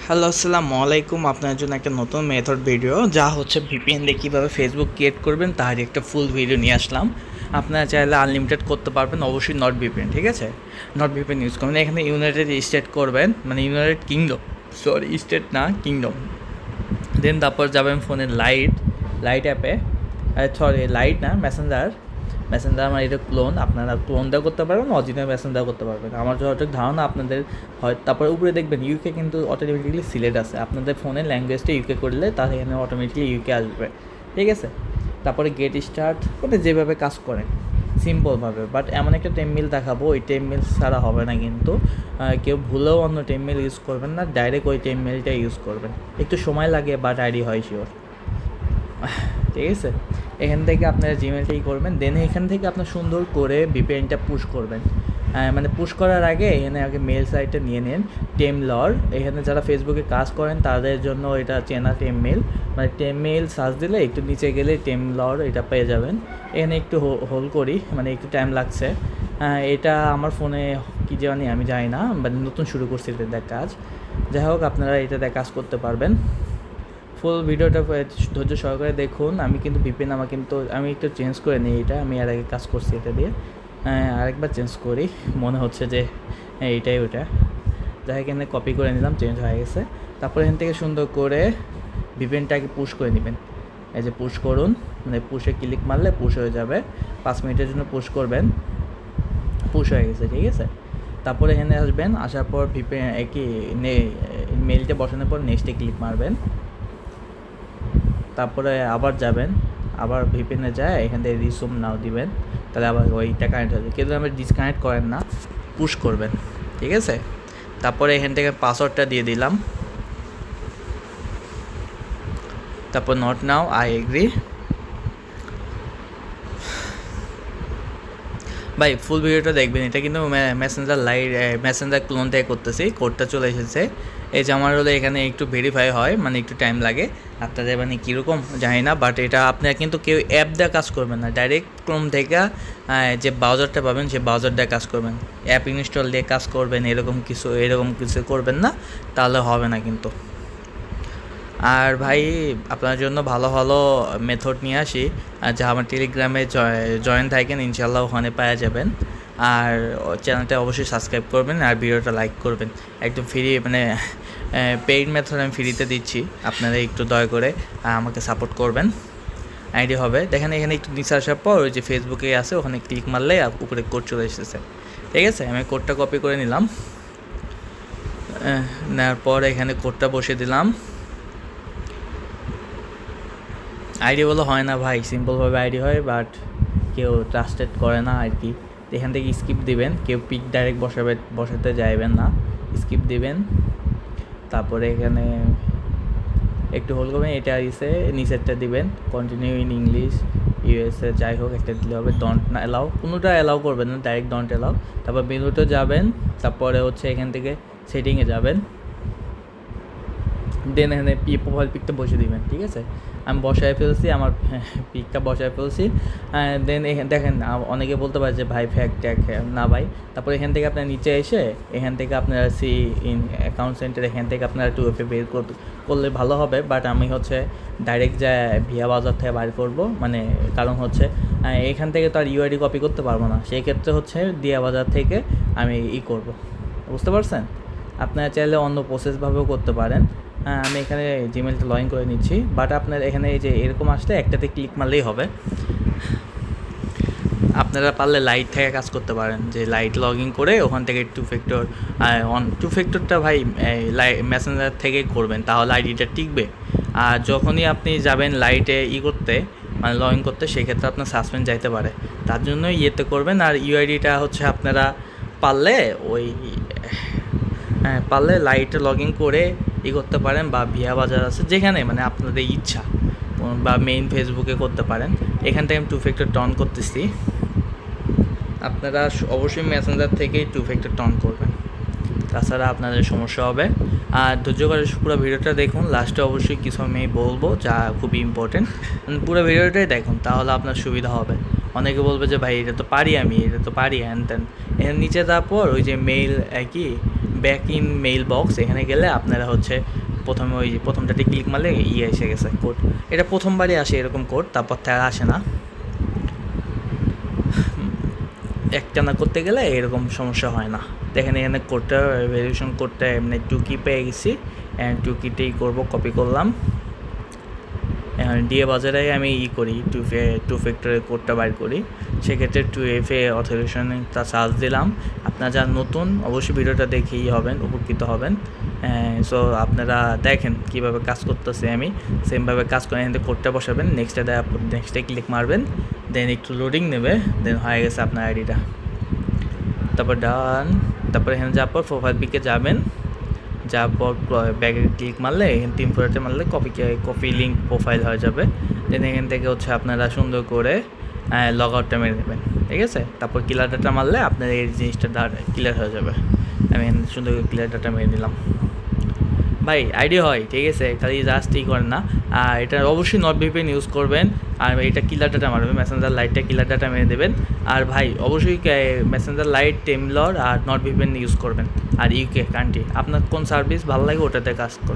Hello, আসসালামু আলাইকুম। আপনার জন্য একটা নতুন মেথড ভিডিও, যা হচ্ছে ভিপিএন দিয়ে কীভাবে ফেসবুক ক্রিয়েট করবেন তারই একটা ফুল ভিডিও নিয়ে আসলাম। আপনারা চাইলে আনলিমিটেড করতে পারবেন, অবশ্যই নট ভিপিএন, ঠিক আছে? নট ভিপিএন ইউজ করবেন। এখানে ইউনাইটেড স্টেট করবেন, মানে ইউনাইটেড কিংডম, সরি স্টেট না, কিংডম। দেন তারপর যাবেন ফোনের লাইট অ্যাপে, সরি লাইট না, মেসেঞ্জার আমার এটা ক্লোন, আপনারা ক্লোন দেওয়া করতে পারবেন, অরিজিনাল মেসেঞ্জার করতে পারবেন। আমার যতটুকু ধারণা আপনাদের হয়। তারপরে উপরে দেখবেন ইউকে কিন্তু অটোমেটিক্যালি সিলেক্ট আছে, আপনাদের ফোনের ল্যাঙ্গুয়েজটা ইউকে করলে তাহলে এখানে অটোমেটিক্যালি ইউকে আসবে, ঠিক আছে? তারপরে গেট স্টার্ট করে যেভাবে কাজ করেন সিম্পলভাবে, বাট এমন একটা টেমমেল দেখাবো, ওই টেমমেল ছাড়া হবে না কিন্তু। কেউ ভুলেও অন্য টেমমেল ইউজ করবেন না, ডাইরেক্ট ওই টেমমেলটা ইউজ করবেন। একটু সময় লাগে বাট আইডি হয় শিওর, ঠিক আছে? এখান থেকে আপনারা জিমেলটাই করবেন। দেন এখান থেকে আপনার সুন্দর করে ভিপিএনটা পুশ করবেন। মানে পুশ করার আগে এখানে আগে মেল সাইটটা নিয়ে নেন, টেমলর। এখানে যারা ফেসবুকে কাজ করেন তাদের জন্য এটা চেনা টেমমেল, মানে টেমমেল সার্চ দিলে একটু নিচে গেলে টেমলর এটা পেয়ে যাবেন। এখানে একটু হোল্ড করি, মানে একটু টাইম লাগছে। এটা আমার ফোনে কী জানি আমি জানি না, মানে নতুন শুরু করছি এটা কাজ। যাই হোক, আপনারা এটাতে কাজ করতে পারবেন। ফুল ভিডিওটা ধৈর্য সহকারে দেখুন। আমি কিন্তু ভিপিএন আমি একটু চেঞ্জ করে নিই, এটা আমি এর আগে কাজ করছি এটা দিয়ে। আরেকবার চেঞ্জ করি, মনে হচ্ছে যে এইটাই ওটা। যাই এখানে কপি করে নিলাম, চেঞ্জ হয়ে গেছে। তারপর এখান থেকে সুন্দর করে ভিপিএনটাকে পুশ করে নেবেন। এই যে পুশ করুন, মানে পুশে ক্লিক মারলে পুশ হয়ে যাবে। 5 মিনিটের জন্য পুশ করবেন, পুশ হয়ে গেছে, ঠিক আছে? তারপরে এখানে আসবেন, আসার পর ভিপিএন মেইলটা বসানোর পর নেক্সটে ক্লিক মারবেন। তারপরে আবার যাবেন, আবার ভিপিএনে যায় এখান থেকে রিসুম নাও দিবেন, তাহলে আবার ওইটা কানেক্ট হয়ে যাবে। কিন্তু আমি ডিসকানেক্ট করেন না, পুশ করবেন, ঠিক আছে? তারপরে এখান থেকে পাসওয়ার্ডটা দিয়ে দিলাম। তারপর নট নাও, আই এগ্রি। ভাই ফুল ভিডিওটা দেখবেন। এটা কিন্তু মেসেঞ্জার ক্লোন থেকে করতেছি, কোডটা চলে এসেছে। এই যে আমার হলো এখানে একটু ভেরিফাই হয়, মানে একটু টাইম লাগে। আপনাদের মানে কীরকম জানি না, বাট এটা আপনারা কিন্তু কেউ অ্যাপ দিয়ে কাজ করবেন না, ডাইরেক্ট ক্রোম থেকে যে ব্রাউজারটা পাবেন সেই ব্রাউজার দিয়ে কাজ করবেন। অ্যাপ ইনস্টল দিয়ে কাজ করবেন, এরকম কিছু করবেন না, তাহলে হবে না কিন্তু। আর ভাই আপনার জন্য ভালো ভালো মেথড নিয়ে আসি, যা আমার টেলিগ্রামে জয়েন থাকেন, ইনশাল্লাহ ওখানে পাওয়া যাবেন। আর চ্যানেলটা অবশ্যই সাবস্ক্রাইব করবেন আর ভিডিওটা লাইক করবেন। একদম ফ্রি, মানে পেইড মেথড আমি ফ্রিতে দিচ্ছি, আপনারা একটু দয়া করে আমাকে সাপোর্ট করবেন। আইডি হবে দেখেন, এখানে একটু নিচে আসার পর ওই যে ফেসবুকে আছে, ওখানে ক্লিক মারলে উপরে কোড চলে এসেছে, ঠিক আছে? আমি কোডটা কপি করে নিলাম, নেওয়ার পর এখানে কোডটা বসিয়ে দিলাম। আইডি বলে হয় না ভাই, সিম্পলভাবে আইডি হয়, বাট কেউ ট্রাস্টেড করে না আর কি। এখান থেকে স্কিপ দিবেন, কেউ পিক ডাইরেক্ট বসাতে যাইবেন না, স্কিপ দিবেন। তারপরে এখানে একটু হোল্ড করবেন, এটা এসে নিচেরটা দিবেন, কন্টিনিউ ইন ইংলিশ ইউএসএ, যাই হোক একটা দিলে হবে। ডন্ট না অ্যালাউ, কোনোটা অ্যালাউ করবেন না, ডাইরেক্ট ডন্ট অ্যালাউ। তারপর মেনুতে যাবেন, তারপরে হচ্ছে এখান থেকে সেটিংয়ে যাবেন। দেন এখানে প্রোফাইল পিকটা বসিয়ে দিবেন, ঠিক আছে? আমি বসায় ফেলছি, আমার পিকটা বসায় ফেলছি। দেন এখানে দেখেন, অনেকে বলতে পারে যে ভাই ফ্যাক ট্যাক, না ভাই। তারপর এখান থেকে আপনার নিচে এসে এখান থেকে আপনারা অ্যাকাউন্ট সেন্টার, এখান থেকে আপনারা 2FA বের করলে ভালো হবে। বাট আমি হচ্ছে ডাইরেক্ট যা ভিয়া বাজার থেকে বাইর করব, মানে কারণ হচ্ছে এখান থেকে তো আর ইউআইডি কপি করতে পারবো না, সেই ক্ষেত্রে হচ্ছে দিয়া বাজার থেকে আমি করব, বুঝতে পারছেন? আপনারা চাইলে অন্য প্রসেসভাবেও করতে পারেন। আমি এখানে জিমেলটা লগ ইন করে নিচ্ছি, বাট আপনার এখানে এই যে এরকম আসলে একটাতে ক্লিক মারলেই হবে। আপনারা পারলে লাইট থেকে কাজ করতে পারেন, যে লাইট লগ ইন করে ওখান থেকে টু ফ্যাক্টরটা ভাই মেসেঞ্জার থেকে করবেন, তাহলে আইডিটা টিকবে। আর যখনই আপনি যাবেন লাইটে করতে, মানে লগ ইন করতে, সেক্ষেত্রে আপনার সাসপেন্ড যাইতে পারে, তার জন্য ইয়েতে করবেন। আর ইউআইডিটা হচ্ছে আপনারা পারলে পারলে লাইটে লগ ইন করে করতে পারেন, বা ভিয়া বাজার আছে যেখানে, মানে আপনাদের ইচ্ছা, বা মেইন ফেসবুকে করতে পারেন। এখান থেকে আমি 2 ফ্যাক্টর অন করতেছি, আপনারা অবশ্যই মেসেঞ্জার থেকেই 2 ফ্যাক্টর অন করবেন, তাছাড়া আপনাদের সমস্যা হবে। আর ধৈর্য করে পুরো ভিডিওটা দেখুন, লাস্টে অবশ্যই কিছু আমি বলবো যা খুবই ইম্পর্টেন্ট, পুরো ভিডিওটাই দেখুন, তাহলে আপনার সুবিধা হবে। অনেকে বলবে যে ভাই এটা তো পারি, আমি এটা তো পারি, হ্যান ত্যান। এর নিচে তারপর ওই যে mail back in mail box, এখানে গেলে আপনারা হচ্ছে প্রথমে ওই প্রথমটাতে ক্লিক মারলে এসে গেছে কোড। এটা প্রথমবারই আসে এরকম কোড, তারপর থেকে আসে না। একটানা করতে গেলে এরকম সমস্যা হয় না। দেখেন এখানে কোডটা ভেরিফিকেশন কোডটা এমনি 2 কি পেয়ে গেছি, অ্যান্ড 2 কিতেই করবো, কপি করলাম। এখন ডিএ বাজারে আমি করি 2 ফ্যাক্টরের কোডটা বাইর করি, সেক্ষেত্রে 2FA অথরাইজেশনটা চার্জ দিলাম। আপনারা যারা নতুন অবশ্যই ভিডিওটা দেখেই হবেন, উপকৃত হবেন। সো আপনারা দেখেন কীভাবে কাজ করতেছে, আমি সেমভাবে কাজ করে এখান থেকে কোডটা বসাবেন, নেক্সটে ক্লিক মারবেন, দেন একটু লোডিং নেবে, দেন হয়ে গেছে আপনার আইডিটা। তারপর ডান, তারপর এখানে যাওয়ার পর প্রোফাইল পিকে যাবেন, যাওয়ার পর ব্যাগে ক্লিক মারলে এখানে 3 ফোল্ডারে মারলে কপি লিঙ্ক প্রোফাইল হয়ে যাবে। দেন এখান থেকে হচ্ছে আপনারা সুন্দর করে লগ আউটটা মেরে নেবেন, ঠিক আছে। তারপর ক্লিয়ার ডাটা মারলে আপনার এই জিনিসটা ক্লিয়ার হয়ে যাবে। আমি সুন্দর করে ক্লিয়ার ডাটা মেরে দিলাম। ভাই আইডিয়া হয়, ঠিক আছে, খালি জাস্ট করেন না। আর এটা অবশ্যই নট ভিপিএন ইউজ করবেন, আর এটা কিলার ডাটা মারবেন, মেসেঞ্জার লাইটটা কিলার ডাটা মেরে দেবেন। আর ভাই অবশ্যই মেসেঞ্জার লাইট, টেমলর আর নট ভিপিএন ইউজ করবেন। আর ইউকে কান্ট্রি আপনার কোন সার্ভিস ভালো লাগে ওটাতে কাজ করবেন।